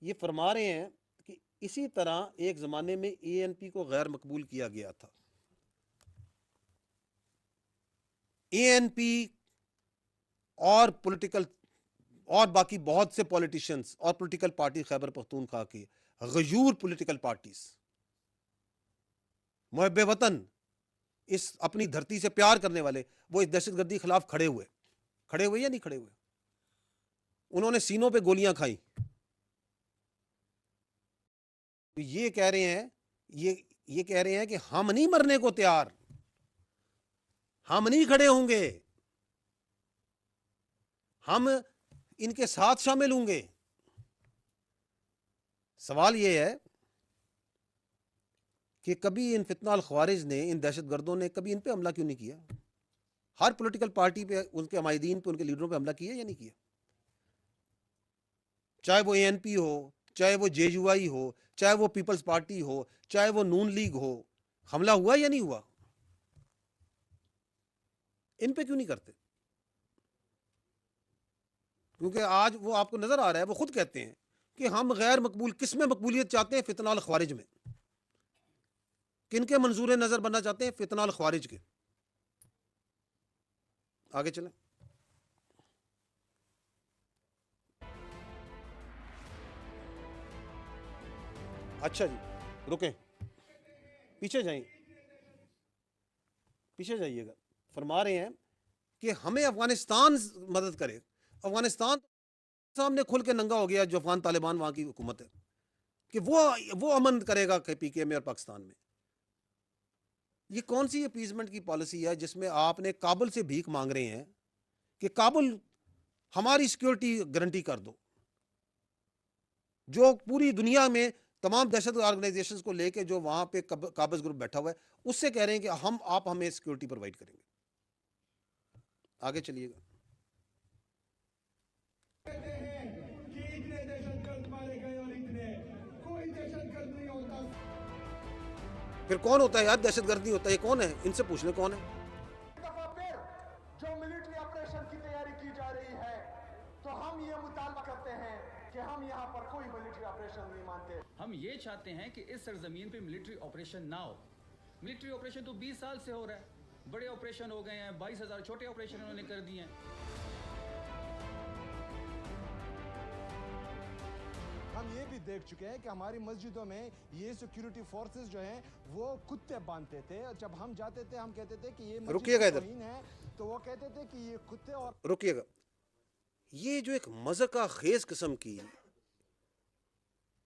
یہ فرما رہے ہیں کہ اسی طرح ایک زمانے میں اے این پی کو غیر مقبول کیا گیا تھا. اے این پی اور پولیٹیکل اور باقی بہت سے پولیٹیشنز اور پولیٹیکل پارٹی خیبر پختونخوا کی غیور پولیٹیکل پارٹیز محب وطن اس اپنی دھرتی سے پیار کرنے والے وہ اس دہشت گردی کے خلاف کھڑے ہوئے یا نہیں کھڑے ہوئے. انہوں نے سینوں پہ گولیاں کھائیں. یہ کہہ رہے ہیں کہ ہم نہیں مرنے کو تیار, ہم نہیں کھڑے ہوں گے, ہم ان کے ساتھ شامل ہوں گے. سوال یہ ہے کہ کبھی ان فتنہ الخوارج نے, ان دہشت گردوں نے کبھی ان پہ حملہ کیوں نہیں کیا؟ ہر پولیٹیکل پارٹی پہ, ان کے عمائدین پہ, ان کے لیڈروں پہ حملہ کیا یا نہیں کیا؟ چاہے وہ اے این پی ہو, چاہے وہ جے یو آئی ہو, چاہے وہ پیپلز پارٹی ہو, چاہے وہ نون لیگ ہو, حملہ ہوا یا نہیں ہوا؟ ان پہ کیوں نہیں کرتے؟ کیونکہ آج وہ آپ کو نظر آ رہا ہے, وہ خود کہتے ہیں کہ ہم غیر مقبول, کس میں مقبولیت چاہتے ہیں؟ فتنہ الخوارج میں. کن کے منظور نظر بننا چاہتے ہیں؟ فتنہ الخوارج کے. آگے چلیں. اچھا جی, رکیں, پیچھے جائیے گا. فرما رہے ہیں کہ ہمیں افغانستان مدد کرے. افغانستان سامنے کھل کے ننگا ہو گیا, جو افغان طالبان وہاں کی حکومت ہے, کہ وہ امن کرے گا پی کے میں اور پاکستان میں. یہ کون سی اپیزمنٹ کی پالیسی ہے جس میں آپ نے کابل سے بھیک مانگ رہے ہیں کہ کابل ہماری سیکیورٹی گارنٹی کر دو, جو پوری دنیا میں تمام دہشت آرگنائزیشنز کو لے کے جو وہاں پہ قابض گروپ بیٹھا ہوا ہے, اس سے کہہ رہے ہیں کہ آپ ہمیں سیکیورٹی پرووائڈ کریں گے. آگے چلیے گا. پھر کون ہوتا ہے یار دہشت گرد؟ نہیں ہوتا. یہ کون ہے؟ ان سے پوچھ لیں کون ہے. جو ملٹری آپریشن کی تیاری کی جا رہی ہے, تو ہم یہ مطالبہ کرتے ہیں کہ ہم یہاں پر کوئی ملٹری آپریشن نہیں مانتے. ہم یہ چاہتے ہیں کہ اس سرزمین پہ ملٹری آپریشن نہ ہو. ملٹری آپریشن تو 20 سال سے ہو رہا ہے, بڑے آپریشن ہو گئے ہیں, 22,000 چھوٹے آپریشن انہوں نے کر دیے ہیں. ہم یہ بھی دیکھ چکے ہیں کہ ہماری مسجدوں میں یہ سیکیورٹی فورسز جو ہیں وہ کتے باندھتے تھے. جب ہم جاتے تھے ہم کہتے تھے کہ یہ مسجد کی توہین ہے, تو وہ کہتے تھے کہ یہ کتے. اور رکیے گا. یہ جو ایک مذہقہ خیز قسم کی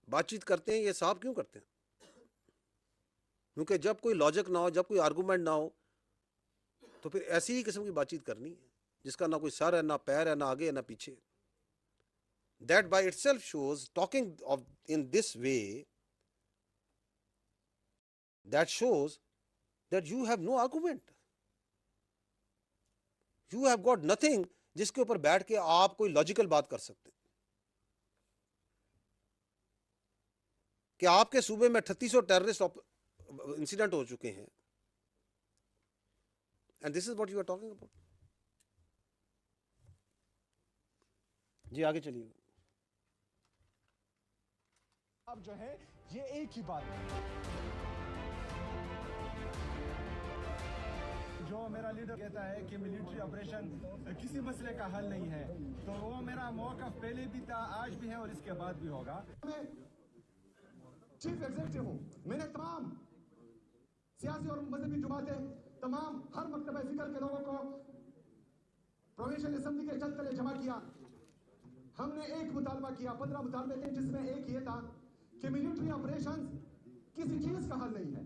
بات چیت کرتے ہیں, یہ صاحب کیوں کرتے ہیں؟ کیونکہ جب کوئی لاجک نہ ہو, جب کوئی آرگومنٹ نہ ہو, تو پھر ایسی ہی قسم کی بات چیت کرنی ہے جس کا نہ کوئی سر ہے, نہ پیر ہے, نہ آگے ہے, نہ پیچھے. That by itself shows, talking in this way, that shows that you have no argument. You have got nothing جس کے اوپر بیٹھ کے آپ کوئی لاجیکل بات کر سکتے ہیں. کہ آپ کے صوبے میں 3800 ٹیررسٹ انسیڈنٹ ہو چکے ہیں, and this is what you are talking about. جی آگے چلیے. اب جو ہے یہ ایک ہی بات ہے. جو میرا لیڈر کہتا ہے کہ ملٹری آپریشن کسی مسئلے کا حل نہیں ہے, تو وہ میرا موقف پہلے بھی تھا, آج بھی ہے, اور اس کے بعد بھی ہوگا. میں چیف ایگزیکٹو ہوں. میں نے تمام سیاسی اور مذہبی جماعتیں, تمام ہر مکتبہ فکر کے لوگوں کو پروونشل اسمبلی کے چند تلے جمع کیا. ہم نے ایک مطالبہ کیا, 15 مطالبے تھے, جس میں ایک یہ تھا کہ ملٹری آپریشن کسی چیز کا حل نہیں ہے.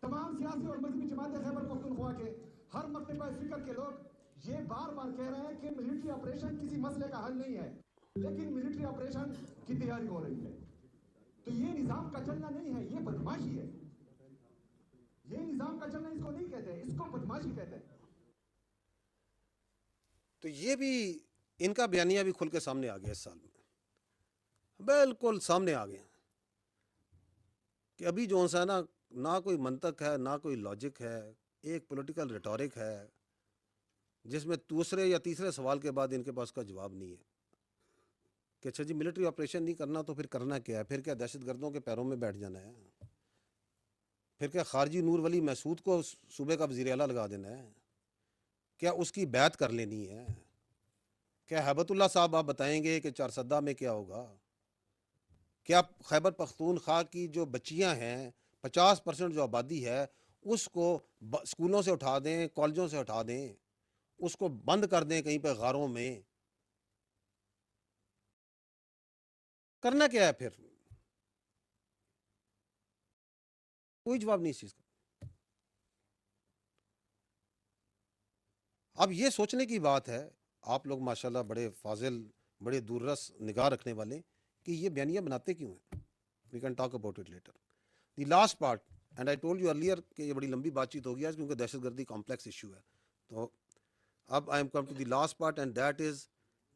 تمام سیاسی اور مذہبی جماعتیں خیبر پختونخوا کے ہر مکتبہ فکر کے لوگ یہ بار بار کہہ رہے ہیں کہ ملٹری آپریشن کسی مسئلے کا حل نہیں ہے, لیکن ملٹری آپریشن کی تیاری ہو رہی ہے. تو یہ نظام کا چلنا نہیں ہے, یہ بدماشی ہے. یہ نظام کا چلنا اس کو نہیں کہتے, اس کو بدماشی کہتے ہیں. تو یہ بھی ان کا بیانیہ بھی کھل کے سامنے آ گیا اس سال میں, بالکل سامنے آ گیا کہ ابھی جو سا نا, نہ کوئی منطق ہے, نہ کوئی لاجک ہے, ایک پولیٹیکل ریٹورک ہے جس میں دوسرے یا تیسرے سوال کے بعد ان کے پاس کا جواب نہیں ہے. کہ اچھا جی ملٹری آپریشن نہیں کرنا تو پھر کرنا کیا ہے؟ پھر کیا دہشت گردوں کے پیروں میں بیٹھ جانا ہے؟ پھر کیا خارجی نور ولی محسود کو صوبے کا وزیر اعلیٰ لگا دینا ہے؟ کیا اس کی بیعت کر لینی ہے؟ کیا ہیبت اللہ صاحب آپ بتائیں گے کہ چارسدہ میں کیا ہوگا؟ کیا خیبر پختونخوا کی جو بچیاں ہیں 50% جو آبادی ہے اس کو اسکولوں سے اٹھا دیں، کالجوں سے اٹھا دیں، اس کو بند کر دیں کہیں پہ غاروں میں؟ کرنا کیا ہے پھر؟ کوئی جواب نہیں اس چیز کا. اب یہ سوچنے کی بات ہے، آپ لوگ ماشاءاللہ بڑے فاضل، بڑے دوررس نگاہ رکھنے والے، کہ یہ بیانیہ بناتے کیوں ہیں؟ We can talk about it later. The last part, and I told you earlier کہ یہ بڑی لمبی بات چیت ہوگی آج کیونکہ دہشت گردی کمپلیکس ایشو ہے. تو اب I am come to the last part and that is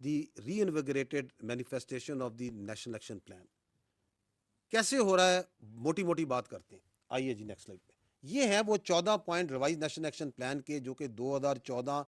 the reinvigorated manifestation of the national action plan. کیسے ہو رہا ہے؟ موٹی موٹی بات کرتے ہیں. آئیے جی نیکسٹ سلائڈ پہ. یہ ہیں وہ 14 point revise national action plan کے جو کہ 2014